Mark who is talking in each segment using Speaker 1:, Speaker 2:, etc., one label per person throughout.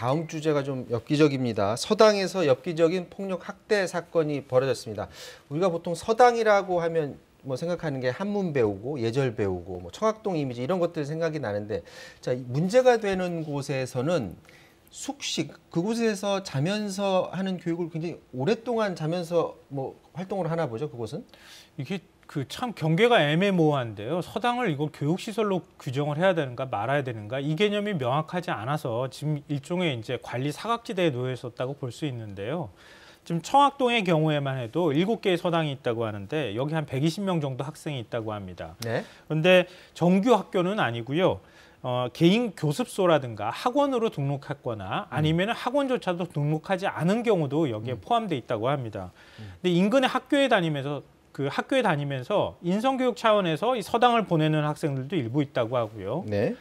Speaker 1: 다음 주제가 좀 엽기적입니다. 서당에서 엽기적인 폭력 학대 사건이 벌어졌습니다. 우리가 보통 서당이라고 하면 뭐 생각하는 게 한문 배우고 예절 배우고 뭐 청학동 이미지 이런 것들 생각이 나는데, 자, 문제가 되는 곳에서는 숙식, 그곳에서 자면서 하는 교육을 굉장히 오랫동안 자면서 뭐 활동을 하나 보죠, 그곳은?
Speaker 2: 이게 그 참 경계가 애매모호한데요. 서당을 이걸 교육시설로 규정을 해야 되는가 말아야 되는가 이 개념이 명확하지 않아서 지금 일종의 이제 관리 사각지대에 놓여 있었다고 볼 수 있는데요. 지금 청학동의 경우에만 해도 7개의 서당이 있다고 하는데 여기 한 120명 정도 학생이 있다고 합니다.
Speaker 1: 네.
Speaker 2: 그런데 정규 학교는 아니고요. 개인 교습소라든가 학원으로 등록했거나 아니면 학원조차도 등록하지 않은 경우도 여기에 포함되어 있다고 합니다. 근데 인근의 학교에 다니면서 인성교육 차원에서 이 서당을 보내는 학생들도 일부 있다고 하고요.
Speaker 1: 네.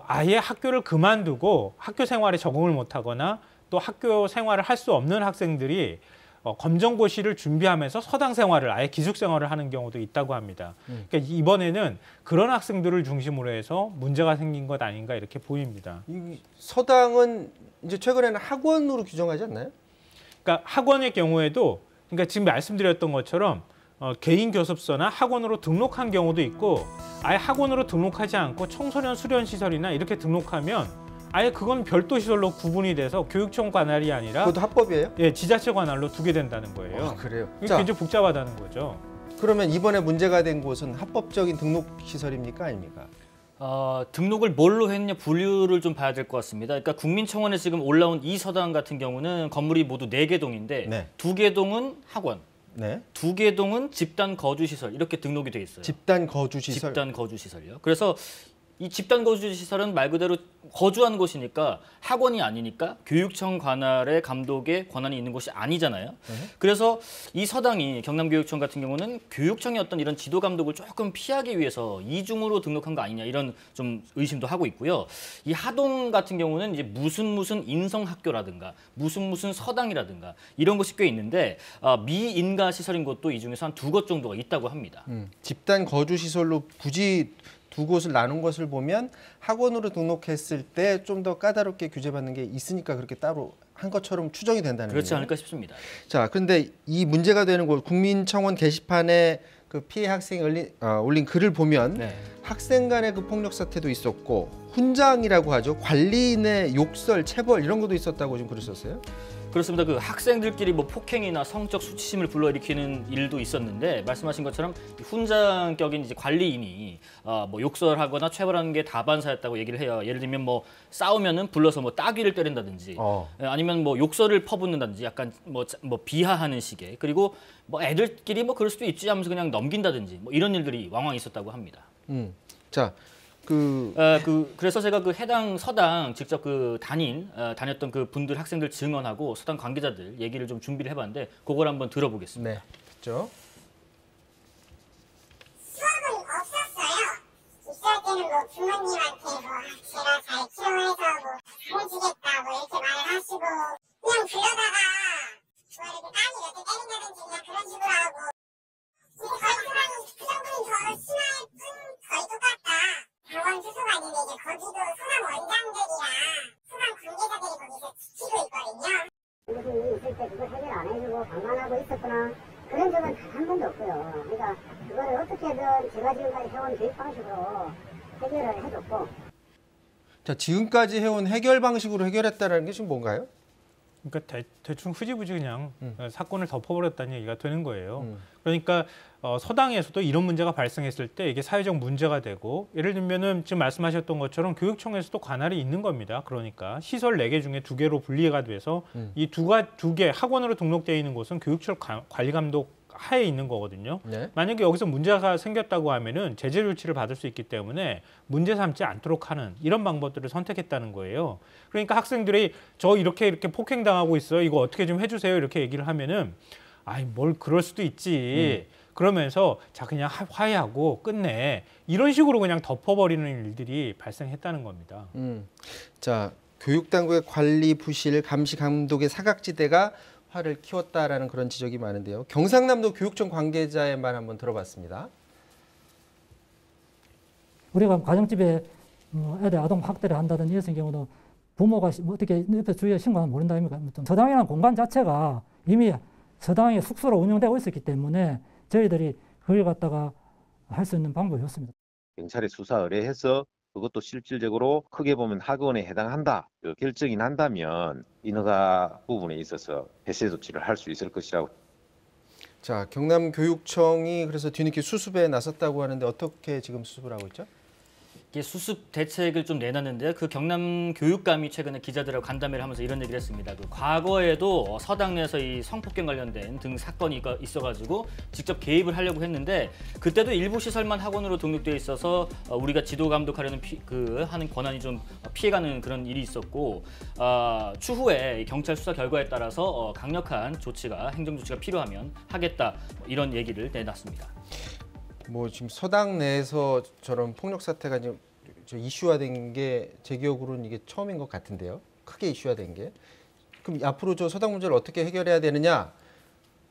Speaker 2: 아예 학교를 그만두고 학교 생활에 적응을 못하거나 또 학교 생활을 할 수 없는 학생들이 검정고시를 준비하면서 서당 생활을 아예 기숙 생활을 하는 경우도 있다고 합니다. 그러니까 이번에는 그런 학생들을 중심으로 해서 문제가 생긴 것 아닌가 이렇게 보입니다.
Speaker 1: 이 서당은 이제 최근에는 학원으로 규정하지 않나요?
Speaker 2: 그러니까 학원의 경우에도 그러니까 지금 말씀드렸던 것처럼 개인 교습소나 학원으로 등록한 경우도 있고 아예 학원으로 등록하지 않고 청소년 수련 시설이나 이렇게 등록하면 아예 그건 별도 시설로 구분이 돼서 교육청 관할이 아니라
Speaker 1: 그것도 합법이에요?
Speaker 2: 예, 지자체 관할로 두게 된다는 거예요.
Speaker 1: 그래요?
Speaker 2: 이게
Speaker 1: 자,
Speaker 2: 굉장히 복잡하다는 거죠.
Speaker 1: 그러면 이번에 문제가 된 곳은 합법적인 등록 시설입니까, 아닙니까?
Speaker 3: 등록을 뭘로 했냐 분류를 좀 봐야 될 것 같습니다. 그러니까 국민청원에 지금 올라온 이 서당 같은 경우는 건물이 모두 4개 동인데
Speaker 1: 네.
Speaker 3: 2개 동은 학원,
Speaker 1: 네.
Speaker 3: 2개 동은 집단 거주 시설 이렇게 등록이 돼 있어요.
Speaker 1: 집단 거주 시설.
Speaker 3: 집단 거주 시설이요. 그래서 이 집단 거주 시설은 말 그대로 거주한 곳이니까 학원이 아니니까 교육청 관할의 감독의 권한이 있는 곳이 아니잖아요. 그래서 이 서당이 경남교육청 같은 경우는 교육청의 어떤 이런 지도 감독을 조금 피하기 위해서 이중으로 등록한 거 아니냐 이런 좀 의심도 하고 있고요. 이 하동 같은 경우는 이제 무슨 인성학교라든가 무슨 서당이라든가 이런 곳이 꽤 있는데 미인가 시설인 곳도 이 중에서 한 2곳 정도가 있다고 합니다.
Speaker 1: 집단 거주 시설로 굳이 두 곳을 나눈 것을 보면 학원으로 등록했을 때 좀 더 까다롭게 규제받는 게 있으니까 그렇게 따로 한 것처럼 추정이 된다는 거예요.
Speaker 3: 그렇지 않을까 싶습니다.
Speaker 1: 자, 그런데 이 문제가 되는 곳 국민청원 게시판에 그 피해 학생이 올린 글을 보면
Speaker 3: 네.
Speaker 1: 학생 간의 그 폭력 사태도 있었고 훈장이라고 하죠. 관리인의 욕설, 체벌 이런 것도 있었다고 좀 그러셨어요?
Speaker 3: 그렇습니다. 그 학생들끼리 뭐 폭행이나 성적 수치심을 불러일으키는 일도 있었는데 말씀하신 것처럼 훈장격인 이제 관리인이 뭐 욕설하거나 체벌하는 게 다반사였다고 얘기를 해요. 예를 들면 뭐 싸우면은 불러서 뭐 따귀를 때린다든지 아니면 뭐 욕설을 퍼붓는다든지 약간 뭐 비하하는 식의 그리고 뭐 애들끼리 뭐 그럴 수도 있지 하면서 그냥 넘긴다든지 뭐 이런 일들이 왕왕 있었다고 합니다.
Speaker 1: 자.
Speaker 3: 그래서 제가 그 해당 서당 직접 다녔던 그 분들 학생들 증언하고 서당 관계자들 얘기를 좀 준비를 해봤는데 그걸 한번 들어보겠습니다.
Speaker 1: 네, 듣죠.
Speaker 4: 수업은 없었어요. 입사할 때는 뭐 부모님한테 제가 잘 키워해서 잘해주겠다 이렇게 말을 하시고 그냥 그러다가 이렇게 딸이 이렇게 때린다든지 그냥 그런 식으로 하고 이게 거의 상황이 그 정도는 더 심할 뿐 거의 똑같다. 병원 수소가 있는데 이제 거기도 소방 원장들이랑 소방 관계자들이 거기서 지키고 있거든요.
Speaker 5: 무슨 일이 있을 때 그걸 해결 안 해주고 방관하고 있었구나 그런 적은 단 한 번도 없고요. 그러니까 그거를 어떻게든 제가 지금까지 해온 교육 방식으로 해결을 해줬고.
Speaker 1: 자, 지금까지 해온 해결 방식으로 해결했다는 게 지금 뭔가요?
Speaker 2: 그러니까 대충 흐지부지 그냥 사건을 덮어버렸다는 얘기가 되는 거예요. 그러니까 서당에서도 이런 문제가 발생했을 때 이게 사회적 문제가 되고 예를 들면은 지금 말씀하셨던 것처럼 교육청에서도 관할이 있는 겁니다. 그러니까 시설 4개 중에 2개로 분리가 돼서 이 두 개 학원으로 등록되어 있는 곳은 교육청 관리 감독 하에 있는 거거든요.
Speaker 1: 네.
Speaker 2: 만약에 여기서 문제가 생겼다고 하면은 제재 조치를 받을 수 있기 때문에 문제 삼지 않도록 하는 이런 방법들을 선택했다는 거예요. 그러니까 학생들이 저 이렇게 폭행당하고 있어요. 이거 어떻게 좀 해주세요. 이렇게 얘기를 하면은 아이 뭘 그럴 수도 있지. 그러면서 자 그냥 화해하고 끝내 이런 식으로 그냥 덮어버리는 일들이 발생했다는 겁니다.
Speaker 1: 자, 교육당국의 관리 부실, 감시 감독의 사각지대가 화를 키웠다라는 그런 지적이 많은데요. 경상남도 교육청 관계자의 말 한번 들어봤습니다.
Speaker 6: 우리가 가정집에 애들 아동 학대를 한다든지 이런 경우도 부모가 뭐 어떻게 옆에 주위에 신고하면 모른다 아닙니까? 서당이라는 공간 자체가 이미 서당의 숙소로 운영되고 있었기 때문에 저희들이 그걸 갖다가 할 수 있는 방법이었습니다.
Speaker 7: 경찰에 수사 의뢰해서 그것도 실질적으로 크게 보면 학원에 해당한다 그 결정이 난다면 인허가 부분에 있어서 폐쇄 조치를 할 수 있을 것이라고.
Speaker 1: 자, 경남교육청이 그래서 뒤늦게 수습에 나섰다고 하는데 어떻게 지금 수습을 하고 있죠?
Speaker 3: 이게 수습 대책을 좀 내놨는데요. 그 경남 교육감이 최근에 기자들하고 간담회를 하면서 이런 얘기를 했습니다. 그 과거에도 서당 내에서 이 성폭행 관련된 등 사건이 있어가지고 직접 개입을 하려고 했는데 그때도 일부 시설만 학원으로 등록돼 있어서 우리가 지도 감독하려는 하는 권한이 좀 피해가는 그런 일이 있었고 추후에 경찰 수사 결과에 따라서 강력한 조치가 행정 조치가 필요하면 하겠다 이런 얘기를 내놨습니다.
Speaker 1: 뭐 지금 서당 내에서 저런 폭력 사태가 지금 이슈화된 게 제 기억으로는 이게 처음인 것 같은데요. 크게 이슈화된 게. 그럼 앞으로 저 서당 문제를 어떻게 해결해야 되느냐?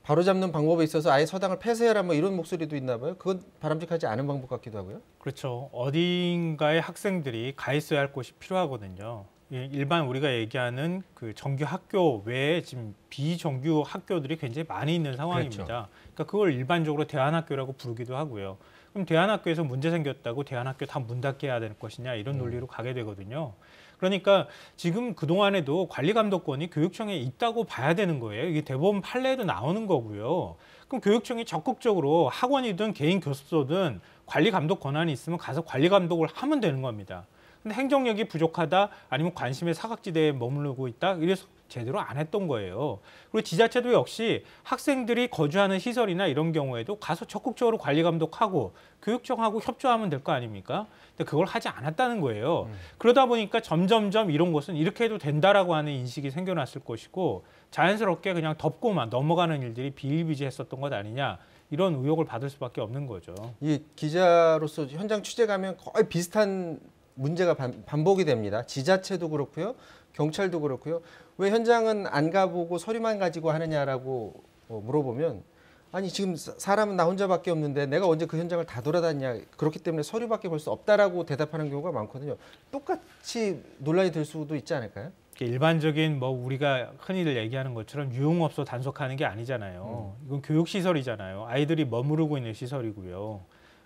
Speaker 1: 바로잡는 방법에 있어서 아예 서당을 폐쇄해라 뭐 이런 목소리도 있나 봐요. 그건 바람직하지 않은 방법 같기도 하고요.
Speaker 2: 그렇죠. 어딘가에 학생들이 가 있어야 할 곳이 필요하거든요. 일반 우리가 얘기하는 그 정규 학교 외에 지금 비정규 학교들이 굉장히 많이 있는 상황입니다.
Speaker 1: 그렇죠.
Speaker 2: 그러니까 그걸 일반적으로 대안학교라고 부르기도 하고요. 그럼 대안학교에서 문제 생겼다고 대안학교 다 문 닫게 해야 될 것이냐 이런 논리로 가게 되거든요. 그러니까 지금 그동안에도 관리감독권이 교육청에 있다고 봐야 되는 거예요. 이게 대법원 판례에도 나오는 거고요. 그럼 교육청이 적극적으로 학원이든 개인 교습소든 관리감독 권한이 있으면 가서 관리감독을 하면 되는 겁니다. 근데 행정력이 부족하다 아니면 관심의 사각지대에 머무르고 있다 이래서 제대로 안 했던 거예요. 그리고 지자체도 역시 학생들이 거주하는 시설이나 이런 경우에도 가서 적극적으로 관리 감독하고 교육청하고 협조하면 될 거 아닙니까? 근데 그걸 하지 않았다는 거예요. 그러다 보니까 점점점 이런 것은 이렇게 해도 된다라고 하는 인식이 생겨났을 것이고 자연스럽게 그냥 덮고만 넘어가는 일들이 비일비재했었던 것 아니냐 이런 의혹을 받을 수밖에 없는 거죠.
Speaker 1: 이 기자로서 현장 취재 가면 거의 비슷한 문제가 반복이 됩니다. 지자체도 그렇고요. 경찰도 그렇고요. 왜 현장은 안 가보고 서류만 가지고 하느냐라고 물어보면 아니 지금 사람은 나 혼자밖에 없는데 내가 언제 그 현장을 다 돌아다니냐. 그렇기 때문에 서류밖에 볼 수 없다라고 대답하는 경우가 많거든요. 똑같이 논란이 될 수도 있지 않을까요?
Speaker 2: 일반적인 뭐 우리가 흔히들 얘기하는 것처럼 유흥업소 단속하는 게 아니잖아요. 이건 교육시설이잖아요. 아이들이 머무르고 있는 시설이고요.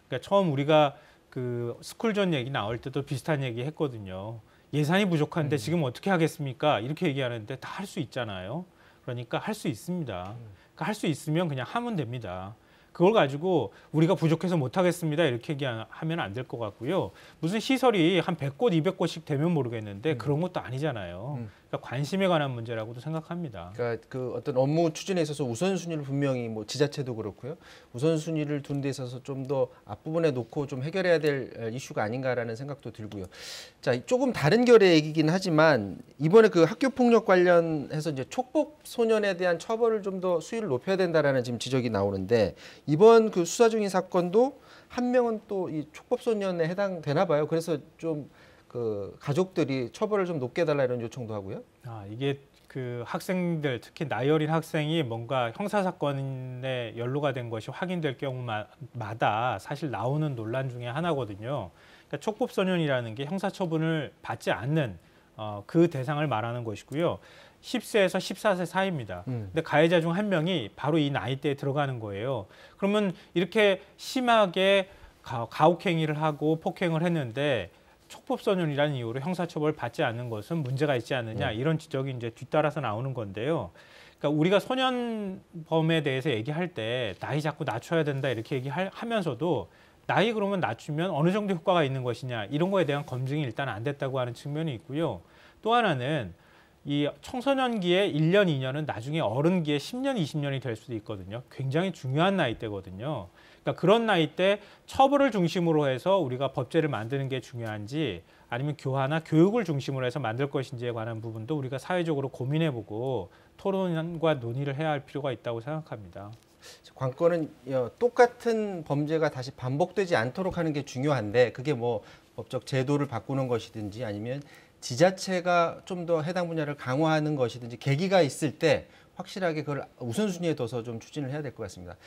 Speaker 2: 그러니까 처음 우리가 그 스쿨존 얘기 나올 때도 비슷한 얘기 했거든요. 예산이 부족한데 지금 어떻게 하겠습니까? 이렇게 얘기하는데 다 할 수 있잖아요. 그러니까 할 수 있습니다. 그러니까 할 수 있으면 그냥 하면 됩니다. 그걸 가지고 우리가 부족해서 못하겠습니다. 이렇게 얘기하면 안 될 것 같고요. 무슨 시설이 한 100곳, 200곳씩 되면 모르겠는데 그런 것도 아니잖아요. 그러니까 관심에 관한 문제라고도 생각합니다.
Speaker 1: 그러니까 그 어떤 업무 추진에 있어서 우선순위를 분명히 뭐 지자체도 그렇고요. 우선순위를 둔 데 있어서 좀 더 앞부분에 놓고 좀 해결해야 될 이슈가 아닌가라는 생각도 들고요. 자, 조금 다른 결의 얘기긴 하지만 이번에 그 학교 폭력 관련해서 이제 촉법 소년에 대한 처벌을 좀 더 수위를 높여야 된다라는 지금 지적이 나오는데 이번 그 수사 중인 사건도 한 명은 또 이 촉법 소년에 해당되나 봐요. 그래서 좀 그 가족들이 처벌을 좀 높게 해달라 이런 요청도 하고요.
Speaker 2: 이게 그 학생들 특히 나이 어린 학생이 뭔가 형사 사건에 연루가 된 것이 확인될 경우마다 사실 나오는 논란 중에 하나거든요. 그러니까 촉법 소년이라는 게 형사 처분을 받지 않는 그 대상을 말하는 것이고요. 10세에서 14세 사이입니다. 근데 가해자 중 한 명이 바로 이 나이대에 들어가는 거예요. 그러면 이렇게 심하게 가혹행위를 하고 폭행을 했는데 촉법소년이라는 이유로 형사처벌을 받지 않는 것은 문제가 있지 않느냐 이런 지적이 이제 뒤따라서 나오는 건데요. 그러니까 우리가 소년범에 대해서 얘기할 때 나이 자꾸 낮춰야 된다 이렇게 얘기하면서도 나이 그러면 낮추면 어느 정도 효과가 있는 것이냐 이런 거에 대한 검증이 일단 안 됐다고 하는 측면이 있고요. 또 하나는 이 청소년기에 1년, 2년은 나중에 어른기에 10년, 20년이 될 수도 있거든요. 굉장히 중요한 나이대거든요. 그러니까 그런 나이 때 처벌을 중심으로 해서 우리가 법제를 만드는 게 중요한지 아니면 교화나 교육을 중심으로 해서 만들 것인지에 관한 부분도 우리가 사회적으로 고민해보고 토론과 논의를 해야 할 필요가 있다고 생각합니다.
Speaker 1: 관건은 똑같은 범죄가 다시 반복되지 않도록 하는 게 중요한데 그게 뭐 법적 제도를 바꾸는 것이든지 아니면 지자체가 좀 더 해당 분야를 강화하는 것이든지 계기가 있을 때 확실하게 그걸 우선순위에 둬서 좀 추진을 해야 될 것 같습니다.